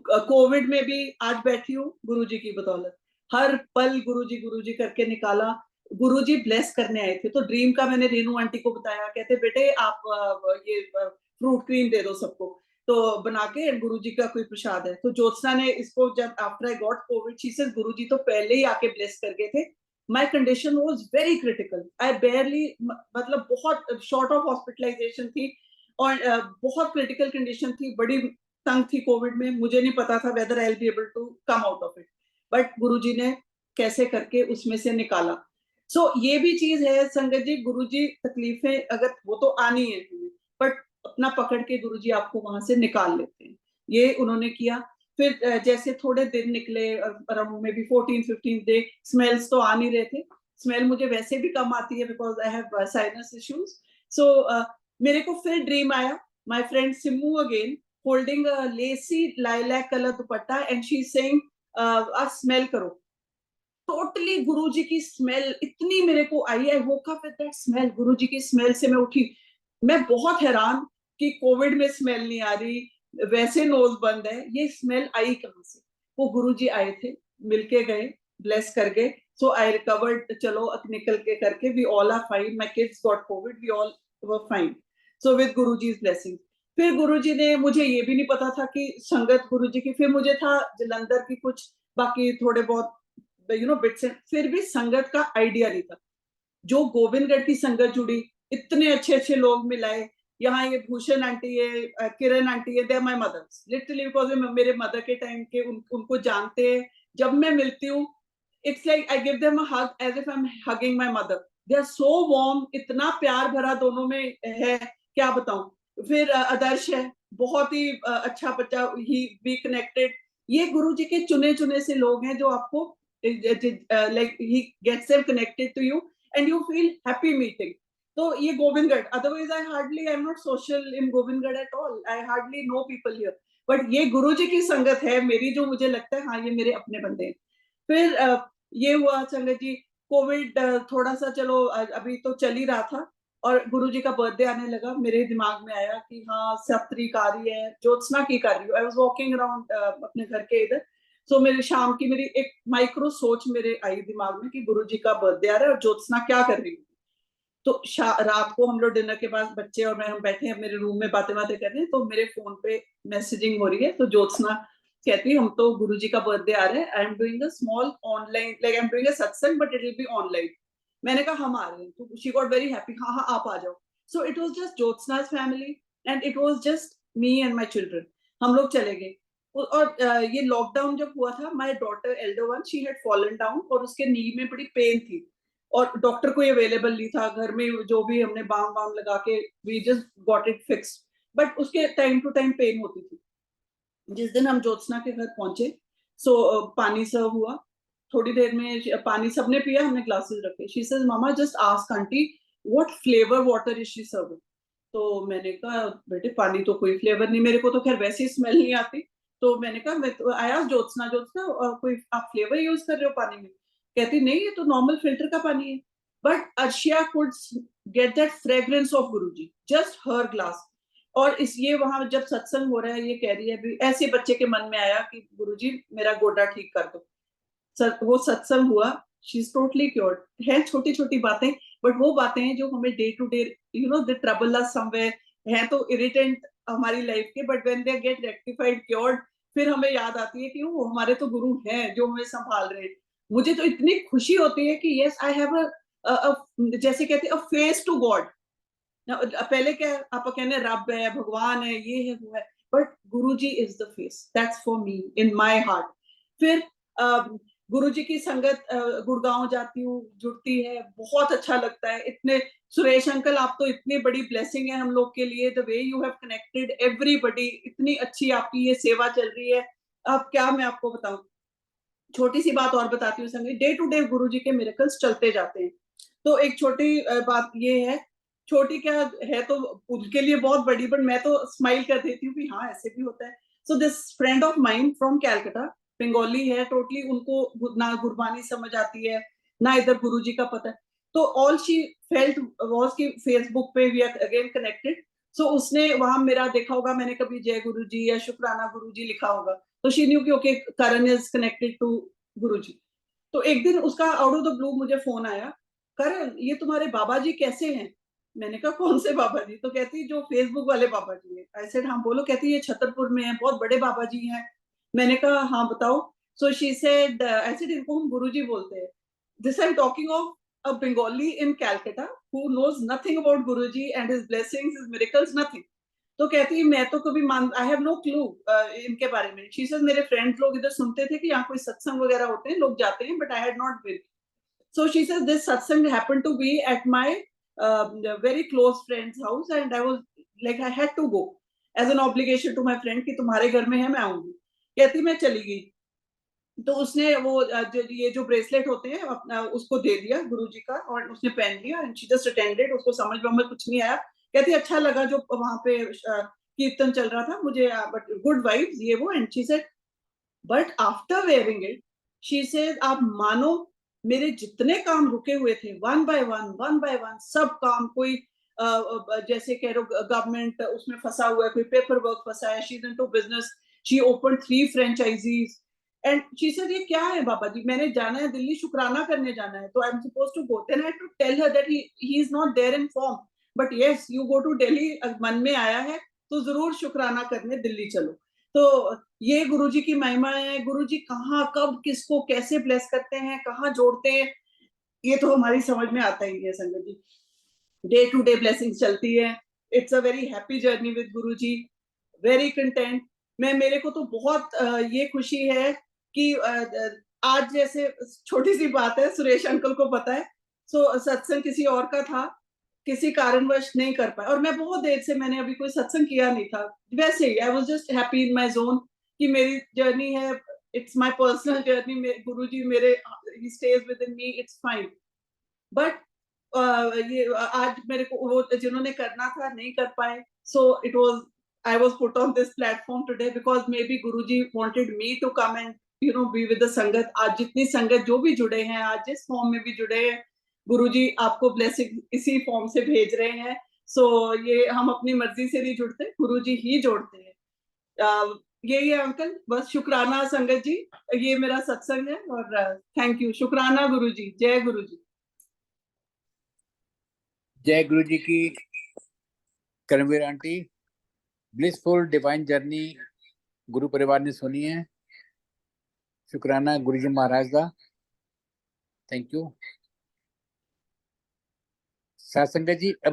[SPEAKER 1] कोविड में भी आज बैठी हूँ गुरुजी की बदौलत। हर पल गुरुजी गुरुजी करके निकाला। गुरुजी ब्लेस करने आए थे। तो ड्रीम का मैंने रेनू आंटी को बताया, कहते बेटे आप ये फ्रूट क्रीम दे दो सबको, तो बना के गुरुजी का कोई प्रसाद है। तो ज्योत्सना ने इसको, जब after I got covid, she said Guruji तो पहले ही आके ब्लेस कर गए थे। My condition was very critical, I barely, मतलब बहुत शॉर्ट ऑफ हॉस्पिटलाइजेशन थी, और बहुत क्रिटिकल कंडीशन थी, बड़ी तंग थी कोविड में। मुझे नहीं पता था whether I will be able to come out of it, but Guruji ने कैसे करके उसमें से निकाला। सो ये भी चीज है संगत जी, गुरुजी तकलीफें अगर वो तो आनी है, बट अपना पकड़ के गुरुजी आपको वहां से निकाल लेते हैं। ये उन्होंने किया। फिर जैसे थोड़े दिन निकले, अराउंड में भी 14-15 डे, स्मेल्स तो आ नहीं रहे थे। स्मेल मुझे वैसे भी कम आती है because I have sinus issues. So मेरे को फिर ड्रीम आया, my friend Simu again holding a lacy lilac color dupatta and she's saying smell करो। टोटली गुरुजी की स्मेल इतनी मेरे को आई, I woke up with that smell. Guruji की स्मेल से मैं उठी। मैं बहुत हैरान कि कोविड में स्मेल नहीं आ रही, वैसे नोज बंद है, ये स्मेल आई कहां से। वो गुरुजी आए थे, मिलके गए, ब्लेस कर गए। सो आई रिकवर्ड, चलो निकल के करके we all are fine. My kids got covid, we all were fine. So with Guruji's blessing. फिर गुरुजी ने, मुझे ये भी नहीं पता था कि संगत गुरुजी की, फिर मुझे था जलंधर की कुछ बाकी थोड़े बहुत बिट्स। फिर भी संगत का आइडिया नहीं था। जो गोविंदगढ़ की संगत जुड़ी, इतने अच्छे अच्छे लोग मिलाए। यहाँ ये भूषण आंटी है, किरण आंटी है, they are my mothers literally, because मेरे मदर के टाइम के उनको जानते हैं। जब मैं मिलती हूँ, it's like I give them a hug as if I am hugging my mother. They are so warm, इतना प्यार भरा दोनों में है, क्या बताऊं। फिर आदर्श है, बहुत ही अच्छा बच्चा, ही बी कनेक्टेड। ये गुरुजी के चुने चुने से लोग हैं जो आपको like he gets them connected to you and you feel happy meeting. तो ये Govindgarh, otherwise I'm not social in Govindgarh at all. I hardly know people here. But ये गुरुजी की संगत है मेरी, जो मुझे लगता है हाँ ये मेरे अपने बंदे हैं। फिर ये हुआ संगत जी, कोविड थोड़ा सा चलो अभी तो चल ही रहा था, और गुरुजी का बर्थडे आने लगा। मेरे दिमाग में आया कि हाँ 7 तारीख आ रही है, ज्योत्सना की कर रही हूँ। आई वाज वॉकिंग अराउंड अपने घर के इधर। सो मेरी शाम की मेरी एक माइक्रो सोच मेरे आई दिमाग में कि गुरुजी का बर्थडे आ रहा है और ज्योत्सना क्या कर रही है। तो रात को हम लोग डिनर के बाद बच्चे और मैं, हम बैठे हैं मेरे रूम में, बातें बातें कर रहे हैं। तो मेरे फोन पे मैसेजिंग हो रही है, तो ज्योत्सना कहती है हम तो गुरुजी का बर्थडे आ रहा है, I am doing a small online, like I am doing a satsang but it will be online. मैंने कहा हम आ रहे हैं, तो शी गॉट वेरी हैप्पी, हाँ हाँ आप आ जाओ। So it was just Jyotsna's family and it was just me and my children. हम लोग चले गए। और ये लॉकडाउन जब हुआ था, my daughter Elder one, she had fallen down और उसके नी में बड़ी पेन थी, और डॉक्टर कोई अवेलेबल नहीं था घर में। जो भी हमने बाम बाम लगा के we just got it fixed, but उसके टाइम टू टाइम पेन होती थी। जिस दिन हम ज्योत्सना के घर पहुंचे, सो पानी सर्व हुआ। थोड़ी देर में पानी सबने पिया, हमने ग्लासेस रखे। She says mama just ask aunty what flavour water is she serving. तो मैंने कहा बेटे पानी तो कोई फ्लेवर नहीं, मेरे को तो खैर वैसी स्मेल नहीं आती। तो मैंने कहा, मैं तो आया ज्योत्सना, ज्योत्सना कोई आप फ्लेवर यूज कर रहे हो पानी में? कहती नहीं ये तो नॉर्मल फिल्टर का पानी है। But Arshia could get that fragrance of Guruji, just her glass. और इस ये वहां जब सत्संग हो रहा है, ये कह रही है भी, ऐसे बच्चे के मन में आया कि गुरुजी मेरा गोडा ठीक कर दो। वो सत्संग हुआ, शी इज टोटली क्योर्ड। है छोटी छोटी बातें, बट वो बातें हैं जो हमें day to day they trouble us somewhere, है तो इरिटेंट हमारी लाइफ के, but when they get rectified cured, फिर हमें याद आती है कि वो हमारे तो गुरु हैं जो हमें संभाल रहे हैं। मुझे तो इतनी खुशी होती है कि यस आई हैव जैसे कहते हैं अ फेस टू गॉड। पहले क्या आप कहने रब है, भगवान है, ये है, वो है, but Guru ji is the face, that's for me in my heart. फिर गुरु जी की संगत गुड़गांव जाती हूँ, जुड़ती है, बहुत अच्छा लगता है। इतने सुरेश अंकल, आप तो इतनी बड़ी ब्लेसिंग है हम लोग के लिए, the way you have connected everybody, इतनी अच्छी आपकी ये सेवा चल रही है। अब क्या मैं आपको बताऊं, छोटी सी बात और बताती हूँ संगत, डे टू डे गुरु जी के मिरेकल्स चलते जाते हैं। तो एक छोटी बात ये है, छोटी क्या है तो उनके लिए बहुत बड़ी, बट मैं तो स्माइल कर देती हूँ कि हाँ ऐसे भी होता है। So this friend of mind from Calcutta, Bengali है टोटली, उनको ना गुरबानी समझ आती है ना इधर गुरुजी का पता है। तो ऑल शी फेल्ट वाज कि फेसबुक पे वी आर अगेन कनेक्टेड। सो उसने वहां मेरा देखा होगा, मैंने कभी जय गुरु जी या शुक्राना गुरु जी लिखा होगा, तो शी न्यू कि okay Karan is connected to Guru ji. तो एक दिन उसका आउट ऑफ द ब्लू मुझे फोन आया, करण ये तुम्हारे बाबा जी कैसे हैं? मैंने कहा कौन से बाबा जी? तो कहती जो फेसबुक वाले बाबा जी है। आई सेड हाँ बोलो। कहती ये छतरपुर में है, बहुत बड़े बाबा जी हैं। मैंने कहा हाँ बताओ। So she said, I said इनको हम गुरुजी बोलते हैं। This I am talking of a Bengali in Calcutta who knows nothing about Guruji and his blessings, his miracles, nothing. तो कहती है मैं तो कभी मान, आई हैव नो क्लू इनके बारे में। शी सेड मेरे फ्रेंड्स लोग इधर सुनते थे कि यहाँ कोई सत्संग वगैरह होते हैं, लोग जाते हैं, but I had not been. So she says this satsang happened to be at my very close friend's house, and I was like I had to go as an obligation to my friend कि तुम्हारे घर में है मैं आऊंगी। कहती मैं चली गई। तो उसने वो ये जो ब्रेसलेट होते हैं अपना उसको दे दिया गुरुजी का, और उसने पहन लिया एंड शी जस्ट अटेंडेड। उसको समझ में कुछ नहीं आया। कहती अच्छा लगा जो वहां पे कीर्तन चल रहा था मुझे, बट गुड वाइब्स ये वो। And she said but after wearing it, she said आप मानो मेरे जितने काम रुके हुए थे वन बाय वन सब काम, कोई जैसे कह रो गवर्नमेंट उसमें फंसा हुआ है, कोई पेपर वर्क फंसा है, she is into business, she open 3 franchises. And she said ये क्या है बाबा जी, मैंने जाना है दिल्ली, शुक्राना करने जाना है, तो I am suppose to go. Then I to tell her that he is not there in form, but yes you go to Delhi, मन में आया है तो जरूर शुक्राना करने दिल्ली चलो। तो ये गुरुजी की महिमा है। गुरुजी कहाँ कब किसको कैसे ब्लेस करते हैं, कहाँ जोड़ते हैं, ये तो हमारी समझ में आता ही है संगत जी। डे टू डे ब्लेसिंग्स चलती है। It's a very happy journey with Guruji, very content. मैं मेरे को तो बहुत ये खुशी है कि आज जैसे छोटी सी बात है, सुरेश अंकल को पता है, सो सत्संग किसी और का था, किसी कारणवश नहीं कर पाए, और मैं बहुत देर से मैंने अभी कोई सत्संग किया नहीं था। वैसे ही I was just happy in my zone कि मेरी जर्नी है, it's my personal journey, Guruji मेरे ही stage within me, it's fine. But ये आज मेरे को वो जिन्होंने करना था नहीं कर पाए, so it was, I was put on this platform today because may be Guruji wanted me to come and you know be with the संगत। आज जितनी संगत जो भी जुड़े हैं, आज जिस फॉर्म में भी जुड़े हैं, गुरुजी आपको ब्लेसिंग इसी फॉर्म से भेज रहे हैं। सो ये हम अपनी मर्जी से नहीं जुड़ते, गुरुजी ही जोड़ते हैं। यही है अंकल, बस शुक्राना संगत जी, ये मेरा सत्संग है। और थैंक यू, शुक्राना गुरुजी, जय गुरुजी।
[SPEAKER 2] जय गुरु जी की। कर्मवीर आंटी, ब्लिसफुल डिवाइन जर्नी गुरु परिवार ने सुनी है। शुक्राना गुरु जी महाराज का, थैंक यू। साथ संगत जी अब